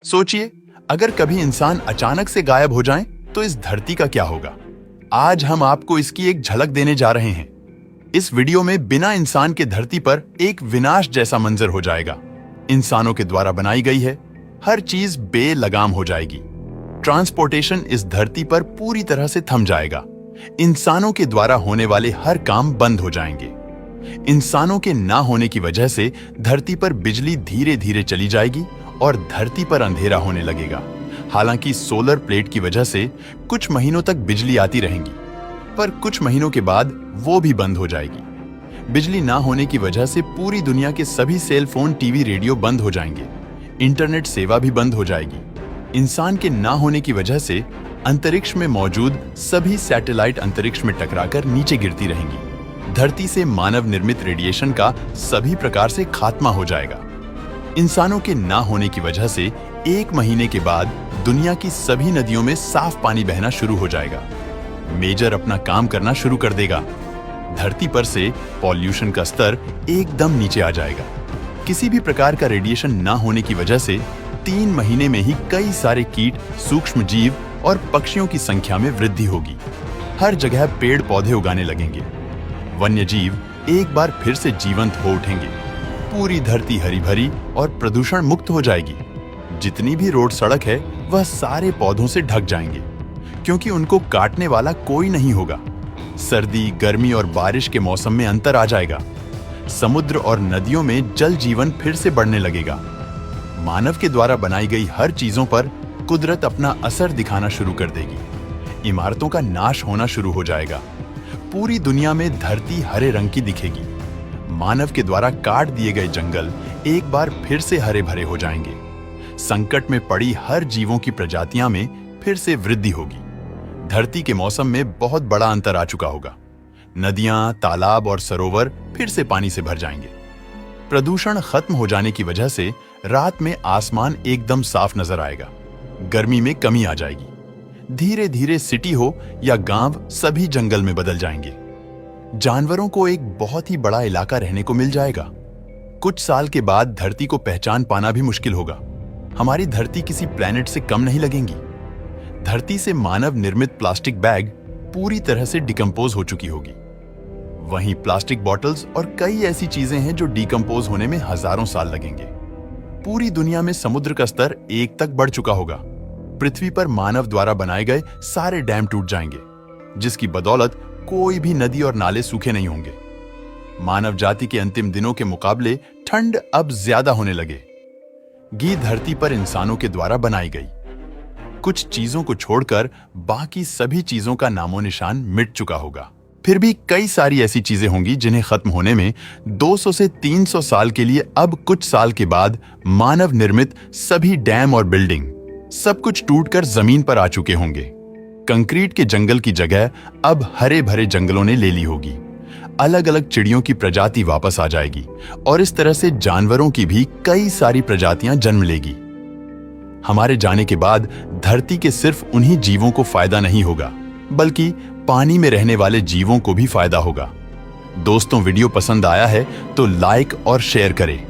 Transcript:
सोचिए, अगर कभी इंसान अचानक से गायब हो जाएं, तो इस धरती का क्या होगा। आज हम आपको इसकी एक झलक देने जा रहे हैं। इस वीडियो में बिना इंसान के धरती पर एक विनाश जैसा मंजर हो जाएगा। इंसानों के द्वारा बनाई गई है, हर चीज बेलगाम हो जाएगी। ट्रांसपोर्टेशन इस धरती पर पूरी तरह से थम जाएगा। इंसानों के द्वारा होने वाले हर काम बंद हो जाएंगे। इंसानों के ना होने की वजह से धरती पर बिजली धीरे धीरे चली जाएगी और धरती पर अंधेरा होने लगेगा। हालांकि सोलर प्लेट की वजह से कुछ महीनों तक बिजली आती रहेंगी, पर कुछ महीनों के बाद वो भी बंद हो जाएगी। बिजली ना होने की वजह से पूरी दुनिया के सभी सेल फोन, टीवी, रेडियो बंद हो जाएंगे। इंटरनेट सेवा भी बंद हो जाएगी। इंसान के ना होने की वजह से अंतरिक्ष में मौजूद सभी सैटेलाइट अंतरिक्ष में टकराकर नीचे गिरती रहेंगी। धरती से मानव निर्मित रेडिएशन का सभी प्रकार से खात्मा हो जाएगा। इंसानों के ना होने की वजह से 1 महीने के बाद दुनिया की सभी नदियों में साफ पानी बहना शुरू हो जाएगा। मेजर अपना काम करना शुरू कर देगा। धरती पर से पॉल्यूशन का स्तर एकदम नीचे आ जाएगा। किसी भी प्रकार का रेडिएशन ना होने की वजह से 3 महीने में ही कई सारे कीट, सूक्ष्म जीव और पक्षियों की संख्या में वृद्धि होगी। हर जगह पेड़ पौधे उगाने लगेंगे। वन्य जीव एक बार फिर से जीवंत हो उठेंगे। पूरी धरती हरी भरी और प्रदूषण मुक्त हो जाएगी। जितनी भी रोड सड़क है वह सारे पौधों से ढक जाएंगे, क्योंकि उनको काटने वाला कोई नहीं होगा। सर्दी, गर्मी और बारिश के मौसम में अंतर आ जाएगा। समुद्र और नदियों में जल जीवन फिर से बढ़ने लगेगा। मानव के द्वारा बनाई गई हर चीजों पर कुदरत अपना असर दिखाना शुरू कर देगी। इमारतों का नाश होना शुरू हो जाएगा। पूरी दुनिया में धरती हरे रंग की दिखेगी। मानव के द्वारा काट दिए गए जंगल एक बार फिर से हरे भरे हो जाएंगे। संकट में पड़ी हर जीवों की प्रजातियां में फिर से वृद्धि होगी। धरती के मौसम में बहुत बड़ा अंतर आ चुका होगा। नदियां, तालाब और सरोवर फिर से पानी से भर जाएंगे। प्रदूषण खत्म हो जाने की वजह से रात में आसमान एकदम साफ नजर आएगा। गर्मी में कमी आ जाएगी। धीरे धीरे सिटी हो या गांव, सभी जंगल में बदल जाएंगे। जानवरों को एक बहुत ही बड़ा इलाका रहने को मिल जाएगा। कुछ साल के बाद धरती को पहचान पाना भी मुश्किल होगा। हमारी धरती किसी प्लेनेट से कम नहीं लगेंगी। धरती से मानव निर्मित प्लास्टिक बैग पूरी तरह से डिकम्पोज हो चुकी होगी। वहीं प्लास्टिक बॉटल्स और कई ऐसी चीजें हैं जो डिकम्पोज होने में हजारों साल लगेंगे। पूरी दुनिया में समुद्र का स्तर 1 तक बढ़ चुका होगा। पृथ्वी पर मानव द्वारा बनाए गए सारे डैम टूट जाएंगे, जिसकी बदौलत कोई भी नदी और नाले सूखे नहीं होंगे। मानव जाति के अंतिम दिनों के मुकाबले ठंड अब ज्यादा होने लगेगी। धरती पर इंसानों के द्वारा बनाई गई कुछ चीजों को छोड़कर बाकी सभी चीजों का नामो निशान मिट चुका होगा। फिर भी कई सारी ऐसी चीजें होंगी जिन्हें खत्म होने में 200 से 300 साल के लिए, अब कुछ साल के बाद मानव निर्मित सभी डैम और बिल्डिंग सब कुछ टूटकर जमीन पर आ चुके होंगे। कंक्रीट के जंगल की जगह अब हरे भरे जंगलों ने ले ली होगी। अलग अलग चिड़ियों की प्रजाति वापस आ जाएगी और इस तरह से जानवरों की भी कई सारी प्रजातियां जन्म लेगी। हमारे जाने के बाद धरती के सिर्फ उन्हीं जीवों को फायदा नहीं होगा, बल्कि पानी में रहने वाले जीवों को भी फायदा होगा। दोस्तों, वीडियो पसंद आया है तो लाइक और शेयर करें।